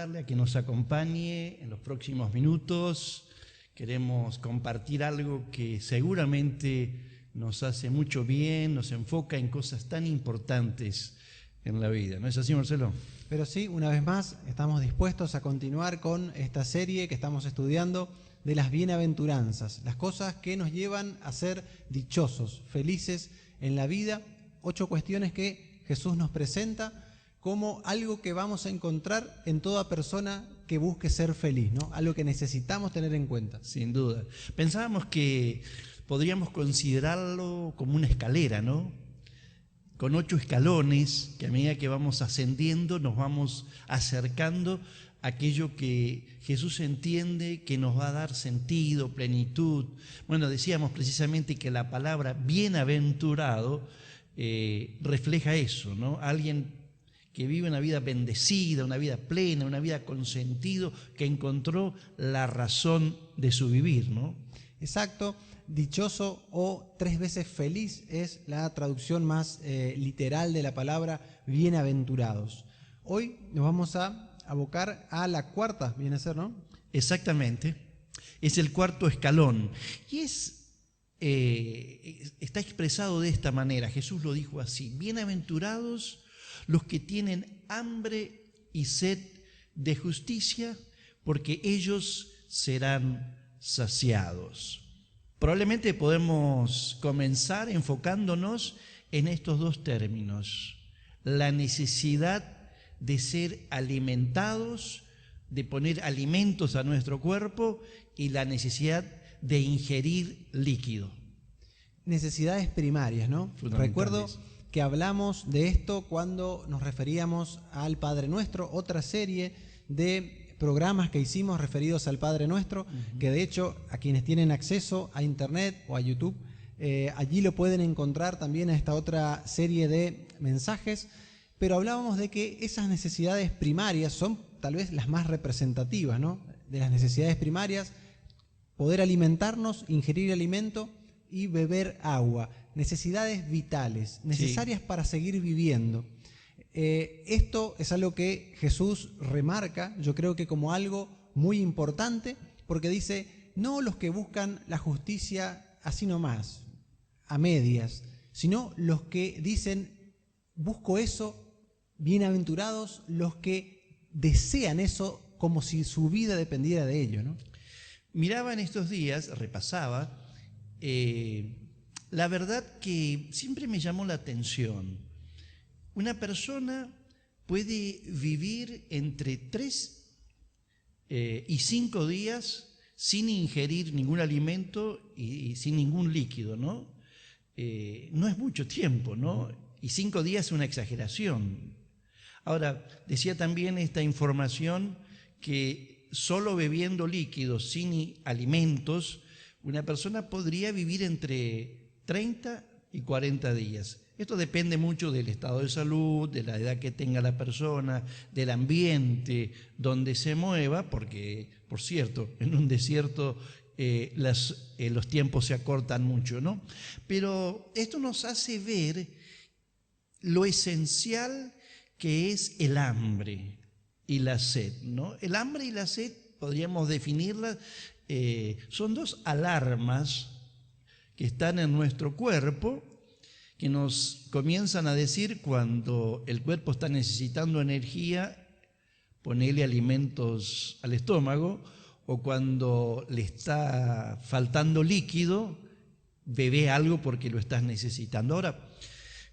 invitarle a que nos acompañe en los próximos minutos. Queremos compartir algo que seguramente nos hace mucho bien, nos enfoca en cosas tan importantes en la vida. ¿No es así, Marcelo? Pero sí, una vez más, estamos dispuestos a continuar con esta serie que estamos estudiando de las bienaventuranzas, las cosas que nos llevan a ser dichosos, felices en la vida. 8 cuestiones que Jesús nos presenta como algo que vamos a encontrar en toda persona que busque ser feliz, ¿no? Algo que necesitamos tener en cuenta. Sin duda. Pensábamos que podríamos considerarlo como una escalera, ¿no? Con 8 escalones que a medida que vamos ascendiendo nos vamos acercando a aquello que Jesús entiende que nos va a dar sentido, plenitud. Bueno, decíamos precisamente que la palabra bienaventurado refleja eso, ¿no? Alguien que vive una vida bendecida, una vida plena, una vida con sentido, que encontró la razón de su vivir, ¿no? Exacto. Dichoso o 3 veces feliz es la traducción más literal de la palabra bienaventurados. Hoy nos vamos a abocar a la cuarta, viene a ser, ¿no? Exactamente. Es el 4.º escalón. Y está expresado de esta manera. Jesús lo dijo así: bienaventurados los que tienen hambre y sed de justicia, porque ellos serán saciados. Probablemente podemos comenzar enfocándonos en estos 2 términos: la necesidad de ser alimentados, de poner alimentos a nuestro cuerpo, y la necesidad de ingerir líquido. Necesidades primarias, ¿no? Recuerdo que hablamos de esto cuando nos referíamos al Padre Nuestro, otra serie de programas que hicimos referidos al Padre Nuestro, que de hecho a quienes tienen acceso a Internet o a YouTube, allí lo pueden encontrar también a esta otra serie de mensajes, pero hablábamos de que esas necesidades primarias son tal vez las más representativas, ¿no? De las necesidades primarias: poder alimentarnos, ingerir alimento y beber agua. Necesidades vitales, necesarias para seguir viviendo. Esto es algo que Jesús remarca, yo creo que como algo muy importante, porque dice: no los que buscan la justicia así nomás, a medias, sino los que dicen: busco eso. Bienaventurados los que desean eso como si su vida dependiera de ello, ¿no? Miraba en estos días, repasaba, la verdad que siempre me llamó la atención. Una persona puede vivir entre 3 y 5 días sin ingerir ningún alimento y sin ningún líquido, ¿no? No es mucho tiempo, ¿no? Y 5 días es una exageración. Ahora, decía también esta información que solo bebiendo líquidos, sin alimentos, una persona podría vivir entre 30 y 40 días. Esto depende mucho del estado de salud, de la edad que tenga la persona, del ambiente donde se mueva, porque, por cierto, en un desierto los tiempos se acortan mucho, ¿no? Pero esto nos hace ver lo esencial que es el hambre y la sed, ¿no? El hambre y la sed, podríamos definirlas, son 2 alarmas que están en nuestro cuerpo, que nos comienzan a decir cuando el cuerpo está necesitando energía, ponele alimentos al estómago, o cuando le está faltando líquido, bebe algo porque lo estás necesitando. Ahora,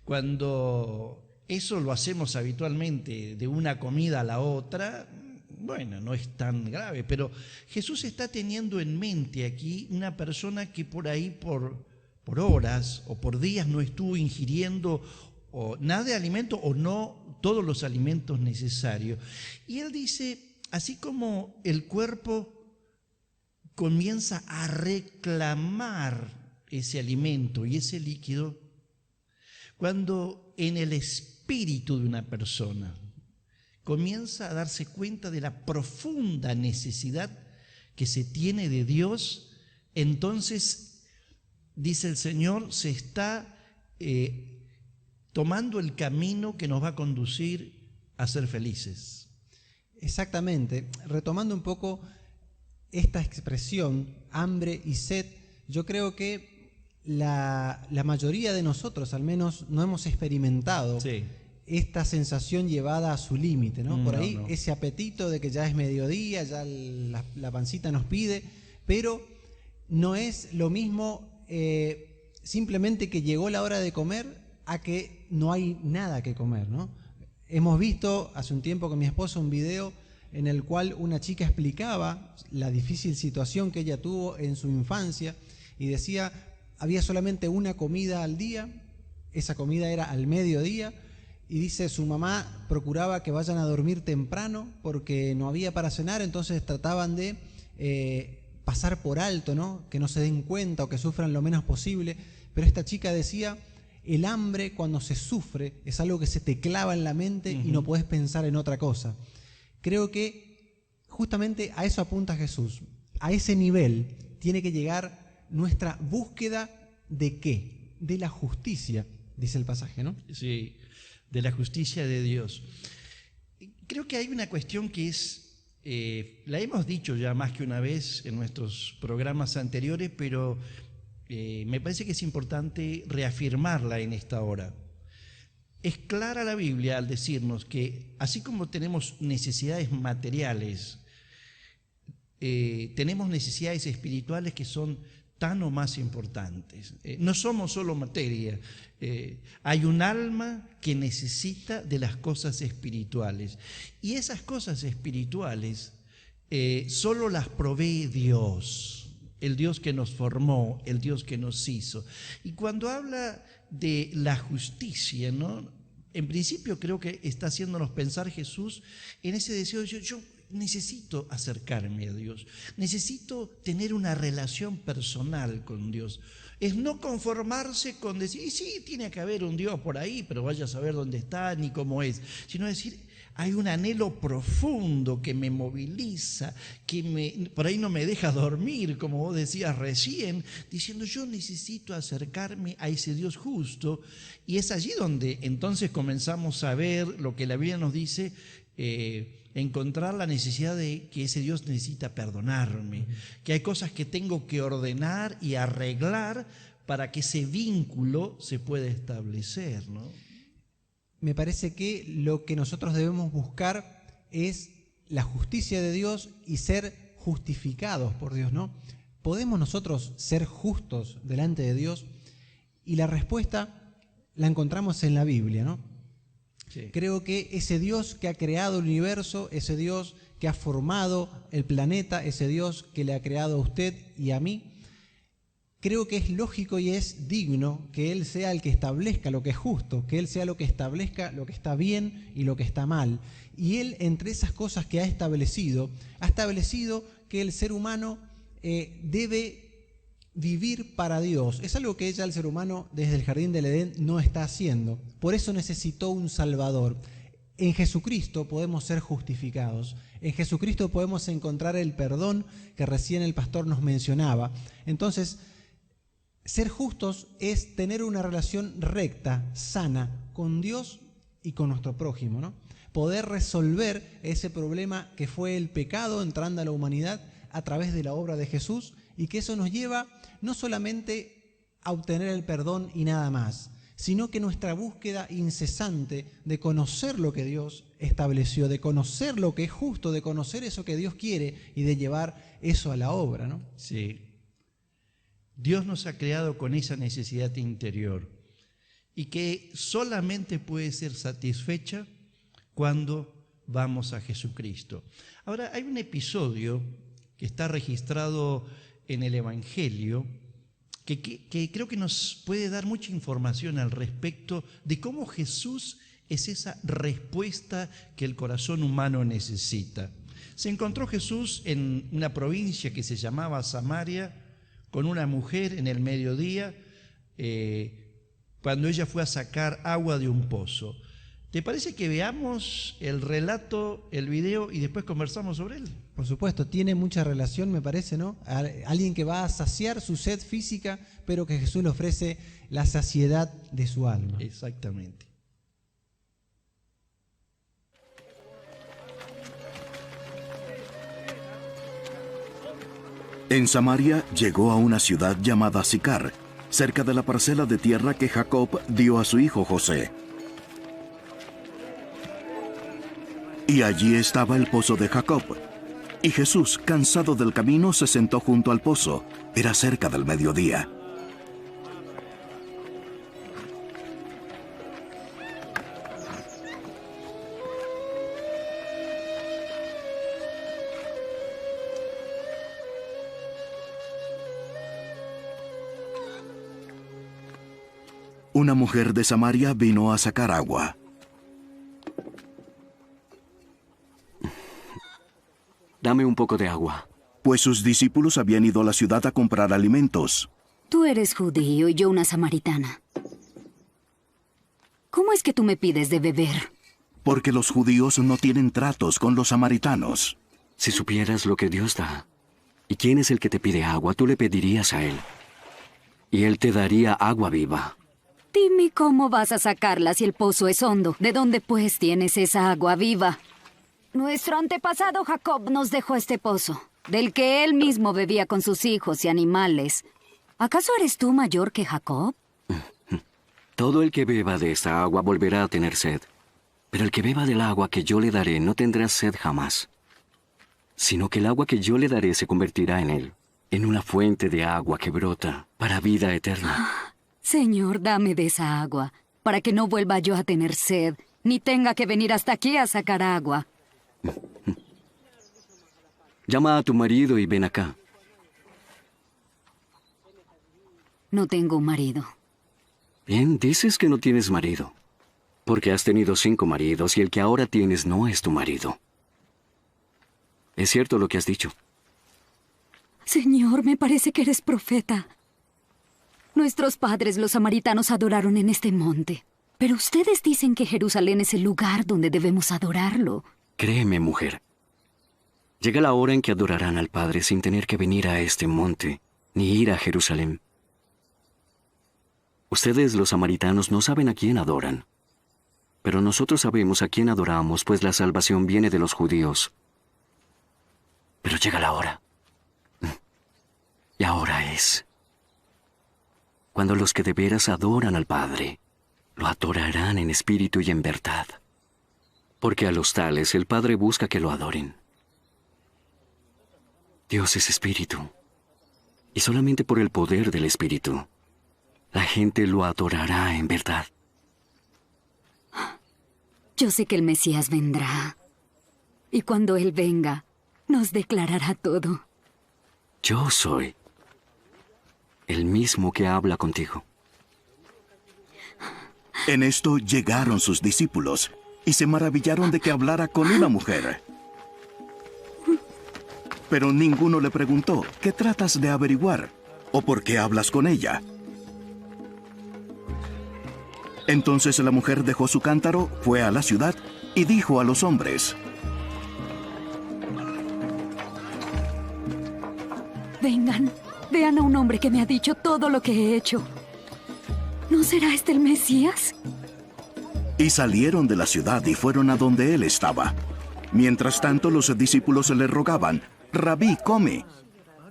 cuando eso lo hacemos habitualmente de una comida a la otra, bueno, no es tan grave, pero Jesús está teniendo en mente aquí una persona que por ahí por horas o por días no estuvo ingiriendo o nada de alimento o no todos los alimentos necesarios. Y él dice, así como el cuerpo comienza a reclamar ese alimento y ese líquido, cuando en el espíritu de una persona comienza a darse cuenta de la profunda necesidad que se tiene de Dios, entonces, dice el Señor, se está tomando el camino que nos va a conducir a ser felices. Exactamente. Retomando un poco esta expresión, hambre y sed, yo creo que la mayoría de nosotros, al menos, no hemos experimentado esta sensación llevada a su límite, ¿no? Por ahí ese apetito de que ya es mediodía, ya la pancita nos pide, pero no es lo mismo simplemente que llegó la hora de comer a que no hay nada que comer, ¿no? Hemos visto hace un tiempo con mi esposa un video en el cual una chica explicaba la difícil situación que ella tuvo en su infancia y decía, había solamente una comida al día, esa comida era al mediodía, y dice, su mamá procuraba que vayan a dormir temprano porque no había para cenar, entonces trataban de pasar por alto, ¿no? Que no se den cuenta o que sufran lo menos posible, pero esta chica decía, el hambre cuando se sufre es algo que se te clava en la mente y no puedes pensar en otra cosa. Creo que justamente a eso apunta Jesús. A ese nivel tiene que llegar nuestra búsqueda de ¿qué? De la justicia, dice el pasaje, ¿no? Sí, de la justicia de Dios. Creo que hay una cuestión que es, la hemos dicho ya más que una vez en nuestros programas anteriores, pero me parece que es importante reafirmarla en esta hora. Es clara la Biblia al decirnos que así como tenemos necesidades materiales, tenemos necesidades espirituales que son tan o más importantes. No somos solo materia, hay un alma que necesita de las cosas espirituales. Y esas cosas espirituales solo las provee Dios. El Dios que nos formó, el Dios que nos hizo. Y cuando habla de la justicia, ¿no? En principio creo que está haciéndonos pensar Jesús en ese deseo de yo necesito acercarme a Dios, necesito tener una relación personal con Dios. Es no conformarse con decir, sí, tiene que haber un Dios por ahí, pero vaya a saber dónde está ni cómo es, sino decir, hay un anhelo profundo que me moviliza, por ahí no me deja dormir, como vos decías recién, diciendo yo necesito acercarme a ese Dios justo. Y es allí donde entonces comenzamos a ver lo que la Biblia nos dice, encontrar la necesidad de que ese Dios necesita perdonarme, que hay cosas que tengo que ordenar y arreglar para que ese vínculo se pueda establecer, ¿no? Me parece que lo que nosotros debemos buscar es la justicia de Dios y ser justificados por Dios, ¿no? ¿Podemos nosotros ser justos delante de Dios? Y la respuesta la encontramos en la Biblia, ¿no? Sí. Creo que ese Dios que ha creado el universo, ese Dios que ha formado el planeta, ese Dios que le ha creado a usted y a mí, creo que es lógico y es digno que Él sea el que establezca lo que es justo, que Él sea lo que establezca lo que está bien y lo que está mal. Y Él, entre esas cosas que ha establecido que el ser humano debe vivir para Dios. Es algo que ya el ser humano desde el jardín del Edén no está haciendo. Por eso necesitó un Salvador. En Jesucristo podemos ser justificados. En Jesucristo podemos encontrar el perdón que recién el pastor nos mencionaba. Entonces, ser justos es tener una relación recta, sana, con Dios y con nuestro prójimo, ¿no? Poder resolver ese problema que fue el pecado entrando a la humanidad a través de la obra de Jesús, y que eso nos lleva no solamente a obtener el perdón y nada más, sino que nuestra búsqueda incesante de conocer lo que Dios estableció, de conocer lo que es justo, de conocer eso que Dios quiere y de llevar eso a la obra, ¿no? Sí. Dios nos ha creado con esa necesidad interior y que solamente puede ser satisfecha cuando vamos a Jesucristo. Ahora, hay un episodio que está registrado en el Evangelio que creo que nos puede dar mucha información al respecto de cómo Jesús es esa respuesta que el corazón humano necesita. Se encontró Jesús en una provincia que se llamaba Samaria, con una mujer en el mediodía, cuando ella fue a sacar agua de un pozo. ¿Te parece que veamos el relato, el video, y después conversamos sobre él? Por supuesto, tiene mucha relación, me parece, ¿no? Alguien que va a saciar su sed física, pero que Jesús le ofrece la saciedad de su alma. Exactamente. En Samaria llegó a una ciudad llamada Sicar, cerca de la parcela de tierra que Jacob dio a su hijo José. Y allí estaba el pozo de Jacob. Y Jesús, cansado del camino, se sentó junto al pozo. Era cerca del mediodía. Una mujer de Samaria vino a sacar agua. Dame un poco de agua. Pues sus discípulos habían ido a la ciudad a comprar alimentos. Tú eres judío y yo una samaritana. ¿Cómo es que tú me pides de beber? Porque los judíos no tienen tratos con los samaritanos. Si supieras lo que Dios da, y quién es el que te pide agua, tú le pedirías a Él. Y Él te daría agua viva. Dime cómo vas a sacarla si el pozo es hondo. ¿De dónde pues tienes esa agua viva? Nuestro antepasado Jacob nos dejó este pozo, del que él mismo bebía con sus hijos y animales. ¿Acaso eres tú mayor que Jacob? Todo el que beba de esta agua volverá a tener sed. Pero el que beba del agua que yo le daré no tendrá sed jamás. Sino que el agua que yo le daré se convertirá en él, en una fuente de agua que brota para vida eterna. Señor, dame de esa agua, para que no vuelva yo a tener sed, ni tenga que venir hasta aquí a sacar agua. Llama a tu marido y ven acá. No tengo un marido. Bien, dices que no tienes marido, porque has tenido 5 maridos y el que ahora tienes no es tu marido. Es cierto lo que has dicho. Señor, me parece que eres profeta. Nuestros padres, los samaritanos, adoraron en este monte. Pero ustedes dicen que Jerusalén es el lugar donde debemos adorarlo. Créeme, mujer. Llega la hora en que adorarán al Padre sin tener que venir a este monte, ni ir a Jerusalén. Ustedes, los samaritanos, no saben a quién adoran. Pero nosotros sabemos a quién adoramos, pues la salvación viene de los judíos. Pero llega la hora. Y ahora es cuando los que de veras adoran al Padre lo adorarán en espíritu y en verdad. Porque a los tales el Padre busca que lo adoren. Dios es espíritu. Y solamente por el poder del espíritu, la gente lo adorará en verdad. Yo sé que el Mesías vendrá. Y cuando Él venga, nos declarará todo. Yo soy el mismo que habla contigo. En esto llegaron sus discípulos y se maravillaron de que hablara con una mujer. Pero ninguno le preguntó, ¿qué tratas de averiguar? ¿O por qué hablas con ella? Entonces la mujer dejó su cántaro, fue a la ciudad y dijo a los hombres: Vengan, vean a un hombre que me ha dicho todo lo que he hecho. ¿No será este el Mesías? Y salieron de la ciudad y fueron a donde él estaba. Mientras tanto, los discípulos le rogaban: Rabí, come.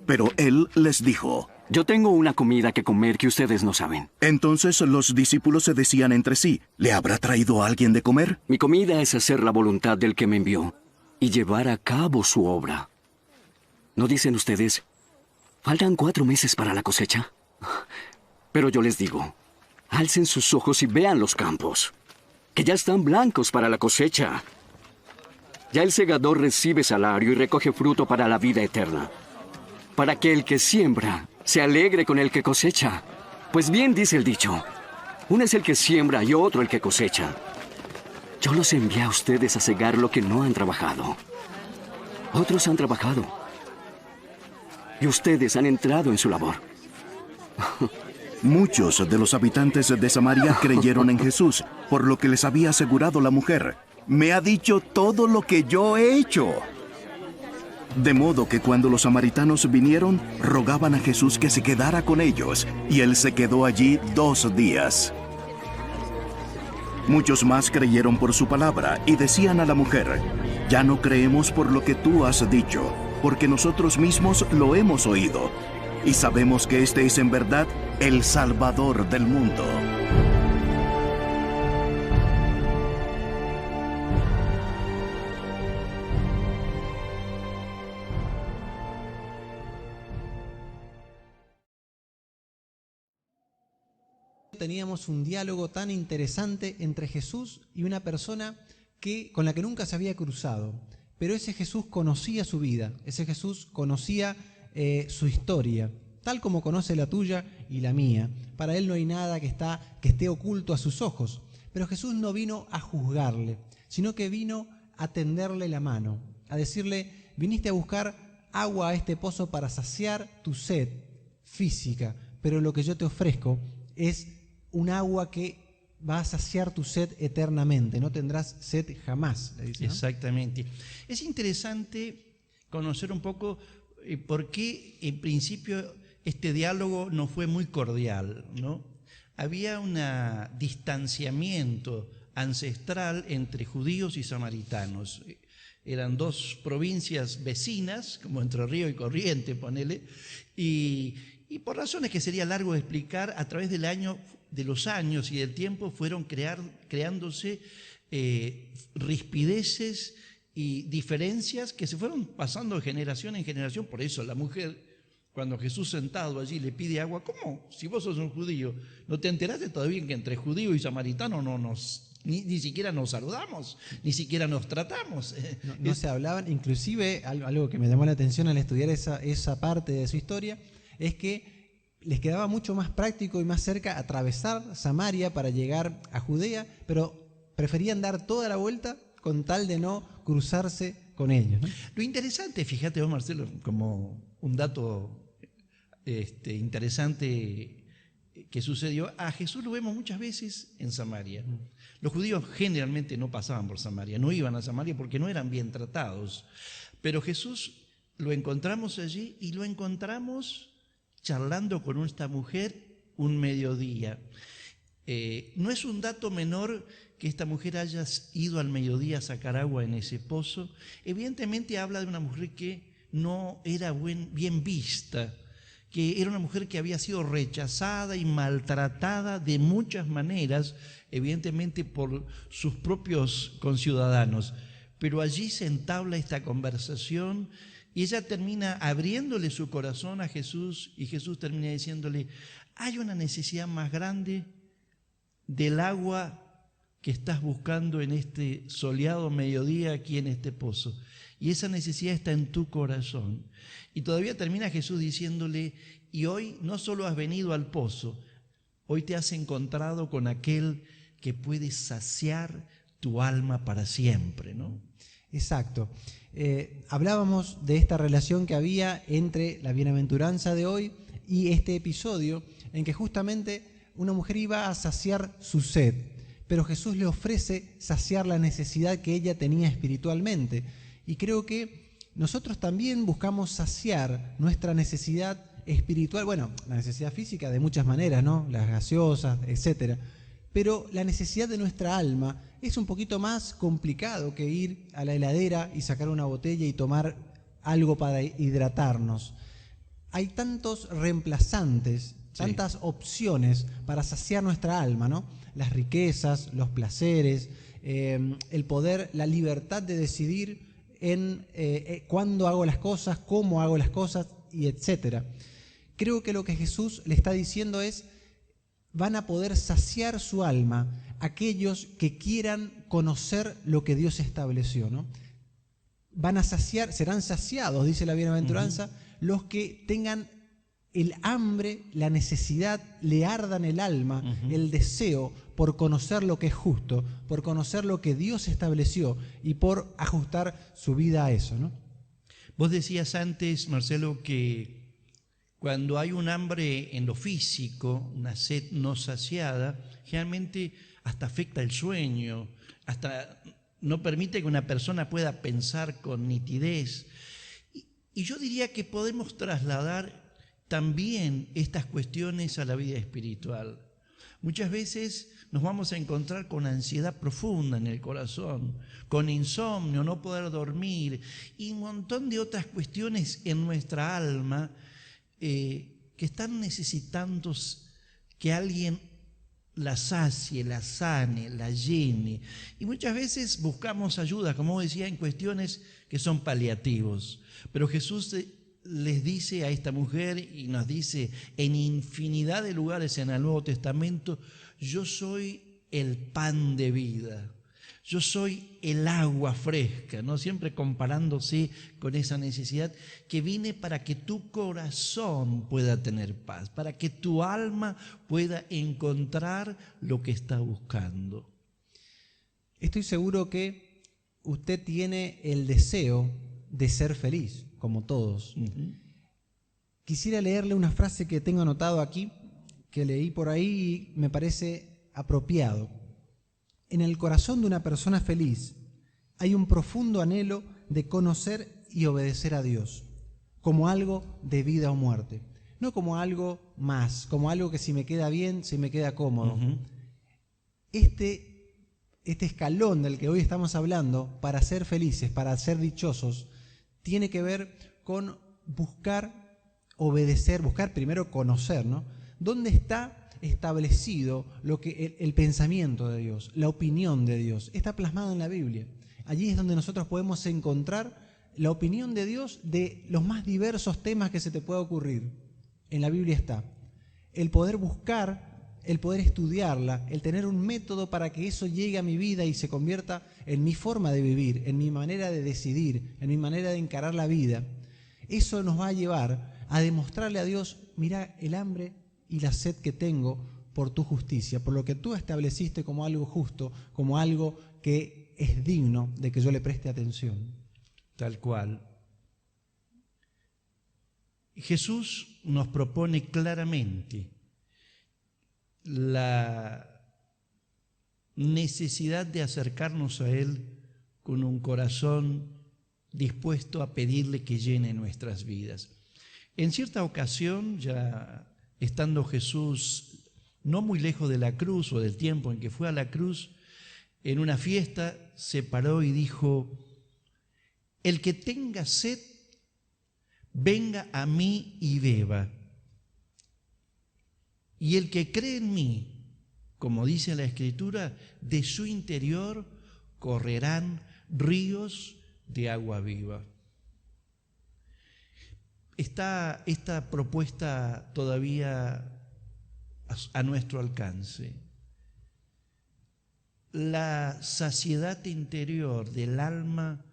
Pero él les dijo: Yo tengo una comida que comer que ustedes no saben. Entonces los discípulos se decían entre sí: ¿le habrá traído alguien de comer? Mi comida es hacer la voluntad del que me envió y llevar a cabo su obra. ¿No dicen ustedes, faltan 4 meses para la cosecha? Pero yo les digo, alcen sus ojos y vean los campos, que ya están blancos para la cosecha. Ya el segador recibe salario y recoge fruto para la vida eterna, para que el que siembra se alegre con el que cosecha. Pues bien dice el dicho, uno es el que siembra y otro el que cosecha. Yo los envié a ustedes a cegar lo que no han trabajado. Otros han trabajado, y ustedes han entrado en su labor. Muchos de los habitantes de Samaria creyeron en Jesús, por lo que les había asegurado la mujer: me ha dicho todo lo que yo he hecho. De modo que cuando los samaritanos vinieron, rogaban a Jesús que se quedara con ellos, y él se quedó allí 2 días. Muchos más creyeron por su palabra y decían a la mujer: ya no creemos por lo que tú has dicho, porque nosotros mismos lo hemos oído y sabemos que este es en verdad el Salvador del mundo. Teníamos un diálogo tan interesante entre Jesús y una persona con la que nunca se había cruzado. Pero ese Jesús conocía su vida, ese Jesús conocía su historia, tal como conoce la tuya y la mía. Para él no hay nada que esté oculto a sus ojos. Pero Jesús no vino a juzgarle, sino que vino a tenderle la mano, a decirle: viniste a buscar agua a este pozo para saciar tu sed física, pero lo que yo te ofrezco es un agua que va a saciar tu sed eternamente, no tendrás sed jamás, le dice, ¿no? Exactamente. Es interesante conocer un poco por qué en principio este diálogo no fue muy cordial, ¿no? Había un distanciamiento ancestral entre judíos y samaritanos. Eran dos provincias vecinas, como Entre Río y Corrientes, ponele, y por razones que sería largo de explicar, a través de los años y del tiempo fueron creándose rispideces y diferencias que se fueron pasando de generación en generación. Por eso la mujer, cuando Jesús sentado allí le pide agua, ¿cómo? Si vos sos un judío, ¿no te enteraste todavía que entre judío y samaritano ni siquiera nos saludamos, ni siquiera nos tratamos? No se hablaban. Inclusive algo que me llamó la atención al estudiar esa parte de su historia es que les quedaba mucho más práctico y más cerca atravesar Samaria para llegar a Judea, pero preferían dar toda la vuelta con tal de no cruzarse con ellos, ¿no? Lo interesante, fíjate vos, Marcelo, como un dato interesante que sucedió, a Jesús lo vemos muchas veces en Samaria. Los judíos generalmente no pasaban por Samaria, no iban a Samaria porque no eran bien tratados, pero Jesús lo encontramos allí y lo encontramos charlando con esta mujer un mediodía. No es un dato menor que esta mujer haya ido al mediodía a sacar agua en ese pozo. Evidentemente habla de una mujer que no era bien vista, que era una mujer que había sido rechazada y maltratada de muchas maneras, evidentemente por sus propios conciudadanos. Pero allí se entabla esta conversación y ella termina abriéndole su corazón a Jesús, y Jesús termina diciéndole: hay una necesidad más grande del agua que estás buscando en este soleado mediodía aquí en este pozo, y esa necesidad está en tu corazón. Y todavía termina Jesús diciéndole: y hoy no solo has venido al pozo, hoy te has encontrado con aquel que puede saciar tu alma para siempre, ¿no? Exacto. Hablábamos de esta relación que había entre la bienaventuranza de hoy y este episodio en que justamente una mujer iba a saciar su sed, pero Jesús le ofrece saciar la necesidad que ella tenía espiritualmente. Y creo que nosotros también buscamos saciar nuestra necesidad espiritual, bueno, la necesidad física de muchas maneras, ¿no? Las gaseosas, etcétera. Pero la necesidad de nuestra alma es un poquito más complicado que ir a la heladera y sacar una botella y tomar algo para hidratarnos. Hay tantos reemplazantes, tantas opciones para saciar nuestra alma, ¿no? Las riquezas, los placeres, el poder, la libertad de decidir en cuándo hago las cosas, cómo hago las cosas, y etcétera. Creo que lo que Jesús le está diciendo es: van a poder saciar su alma aquellos que quieran conocer lo que Dios estableció, ¿no? Van a saciar, serán saciados, dice la bienaventuranza, los que tengan el hambre, la necesidad, le ardan el alma, el deseo por conocer lo que es justo, por conocer lo que Dios estableció y por ajustar su vida a eso, ¿no? Vos decías antes, Marcelo, que cuando hay un hambre en lo físico, una sed no saciada, generalmente hasta afecta el sueño, hasta no permite que una persona pueda pensar con nitidez. Y yo diría que podemos trasladar también estas cuestiones a la vida espiritual. Muchas veces nos vamos a encontrar con ansiedad profunda en el corazón, con insomnio, no poder dormir y un montón de otras cuestiones en nuestra alma que están necesitando que alguien la sacie, la sane, la llene. Y muchas veces buscamos ayuda, como decía, en cuestiones que son paliativos. Pero Jesús les dice a esta mujer y nos dice en infinidad de lugares en el Nuevo Testamento: yo soy el pan de vida, yo soy el agua fresca, ¿no? Siempre comparándose con esa necesidad que viene para que tu corazón pueda tener paz, para que tu alma pueda encontrar lo que está buscando. Estoy seguro que usted tiene el deseo de ser feliz, como todos. Quisiera leerle una frase que tengo anotado aquí, que leí por ahí y me parece apropiado. En el corazón de una persona feliz hay un profundo anhelo de conocer y obedecer a Dios, como algo de vida o muerte, no como algo más, como algo que si me queda bien, si me queda cómodo. Este escalón del que hoy estamos hablando, para ser felices, para ser dichosos, tiene que ver con buscar obedecer, buscar primero conocer, ¿no? ¿Dónde está establecido lo que el pensamiento de Dios, la opinión de Dios? Está plasmado en la Biblia. Allí es donde nosotros podemos encontrar la opinión de Dios de los más diversos temas que se te pueda ocurrir. En la Biblia está. El poder buscar, el poder estudiarla, el tener un método para que eso llegue a mi vida y se convierta en mi forma de vivir, en mi manera de decidir, en mi manera de encarar la vida. Eso nos va a llevar a demostrarle a Dios: mira el hambre y la sed que tengo por tu justicia, por lo que tú estableciste como algo justo, como algo que es digno de que yo le preste atención. Tal cual. Jesús nos propone claramente la necesidad de acercarnos a Él con un corazón dispuesto a pedirle que llene nuestras vidas. En cierta ocasión, ya estando Jesús no muy lejos de la cruz o del tiempo en que fue a la cruz, en una fiesta se paró y dijo: el que tenga sed, venga a mí y beba. Y el que cree en mí, como dice la Escritura, de su interior correrán ríos de agua viva. Está esta propuesta todavía a nuestro alcance. La saciedad interior del alma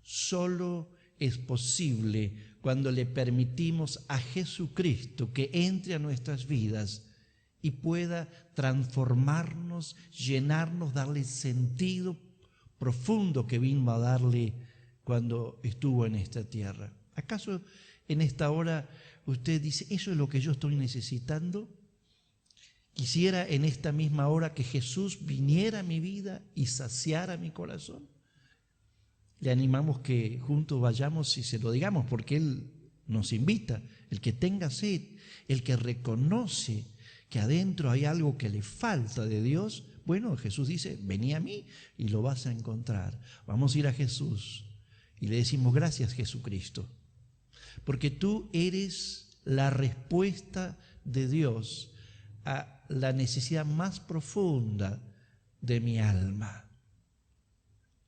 solo es posible cuando le permitimos a Jesucristo que entre a nuestras vidas y pueda transformarnos, llenarnos, darle sentido profundo que vino a darle cuando estuvo en esta tierra. ¿Acaso en esta hora usted dice: eso es lo que yo estoy necesitando? Quisiera en esta misma hora que Jesús viniera a mi vida y saciara mi corazón. Le animamos que juntos vayamos y se lo digamos, porque Él nos invita. El que tenga sed, el que reconoce que adentro hay algo que le falta de Dios, bueno, Jesús dice: vení a mí y lo vas a encontrar. Vamos a ir a Jesús y le decimos: gracias, Jesucristo, porque tú eres la respuesta de Dios a la necesidad más profunda de mi alma.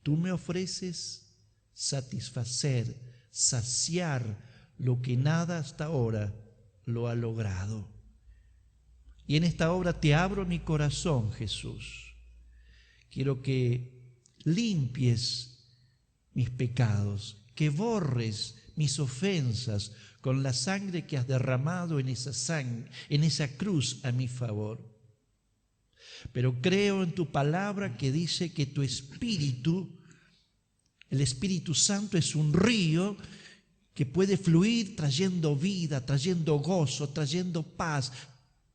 Tú me ofreces satisfacer, saciar lo que nada hasta ahora lo ha logrado. Y en esta obra te abro mi corazón, Jesús. Quiero que limpies mis pecados, que borres mis ofensas con la sangre que has derramado en esa cruz a mi favor. Pero creo en tu palabra que dice que tu Espíritu, el Espíritu Santo, es un río que puede fluir trayendo vida, trayendo gozo, trayendo paz,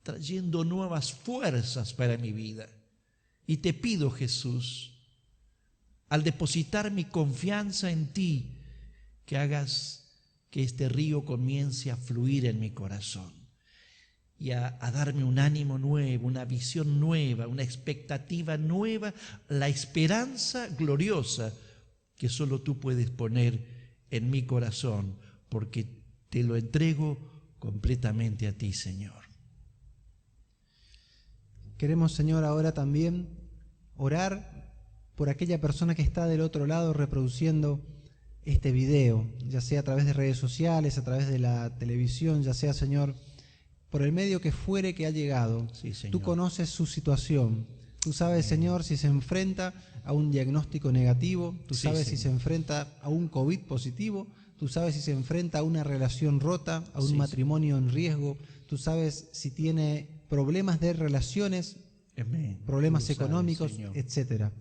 trayendo nuevas fuerzas para mi vida. Y te pido, Jesús, al depositar mi confianza en ti, que hagas que este río comience a fluir en mi corazón. y a darme un ánimo nuevo, una visión nueva, una expectativa nueva, la esperanza gloriosa que solo tú puedes poner en mi corazón, porque te lo entrego completamente a ti, Señor. Queremos, Señor, ahora también orar por aquella persona que está del otro lado reproduciendo este video, ya sea a través de redes sociales, a través de la televisión, ya sea, Señor, por el medio que fuere que ha llegado. Sí, Señor. Tú conoces su situación. Tú sabes, Señor, si se enfrenta a un diagnóstico negativo, tú sabes si se enfrenta a un COVID positivo, tú sabes si se enfrenta a una relación rota, a un matrimonio en riesgo, tú sabes si tiene problemas de relaciones, problemas económicos, etcétera.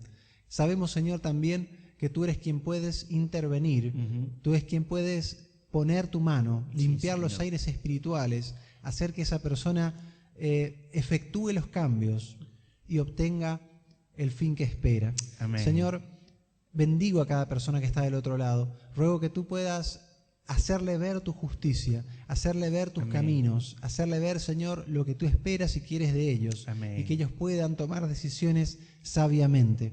Sabemos, Señor, también que tú eres quien puedes intervenir, tú eres quien puedes poner tu mano, limpiar los aires espirituales, hacer que esa persona efectúe los cambios y obtenga el fin que espera. Amén. Señor, bendigo a cada persona que está del otro lado. Ruego que tú puedas hacerle ver tu justicia, hacerle ver tus caminos, hacerle ver, Señor, lo que tú esperas y quieres de ellos, y que ellos puedan tomar decisiones sabiamente.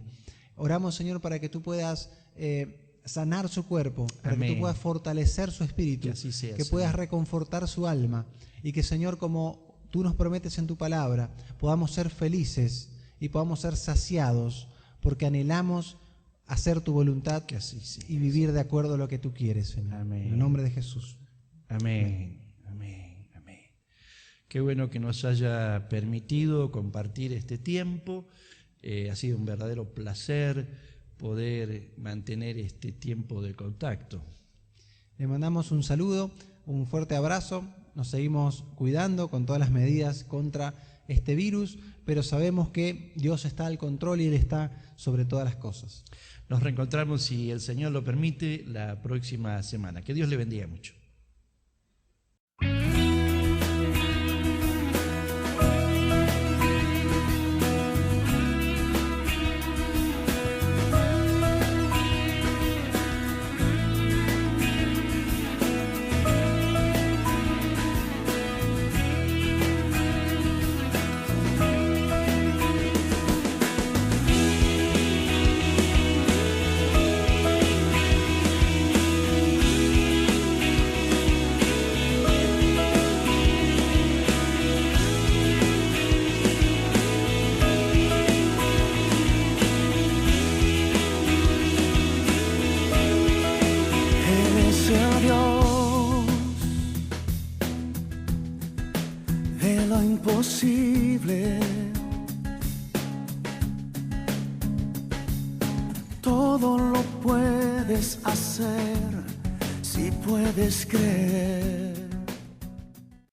Oramos, Señor, para que tú puedas sanar su cuerpo, para que tú puedas fortalecer su espíritu, que puedas reconfortar su alma, y que, Señor, como tú nos prometes en tu palabra, podamos ser felices y podamos ser saciados, porque anhelamos hacer tu voluntad y vivir de acuerdo a lo que tú quieres, Señor. Amén. En el nombre de Jesús. Amén. Amén. Amén. Qué bueno que nos haya permitido compartir este tiempo. Ha sido un verdadero placer poder mantener este tiempo de contacto. Le mandamos un saludo, un fuerte abrazo. Nos seguimos cuidando con todas las medidas contra este virus, pero sabemos que Dios está al control y Él está sobre todas las cosas. Nos reencontramos, si el Señor lo permite, la próxima semana. Que Dios le bendiga mucho. Imposible, todo lo puedes hacer si puedes creer.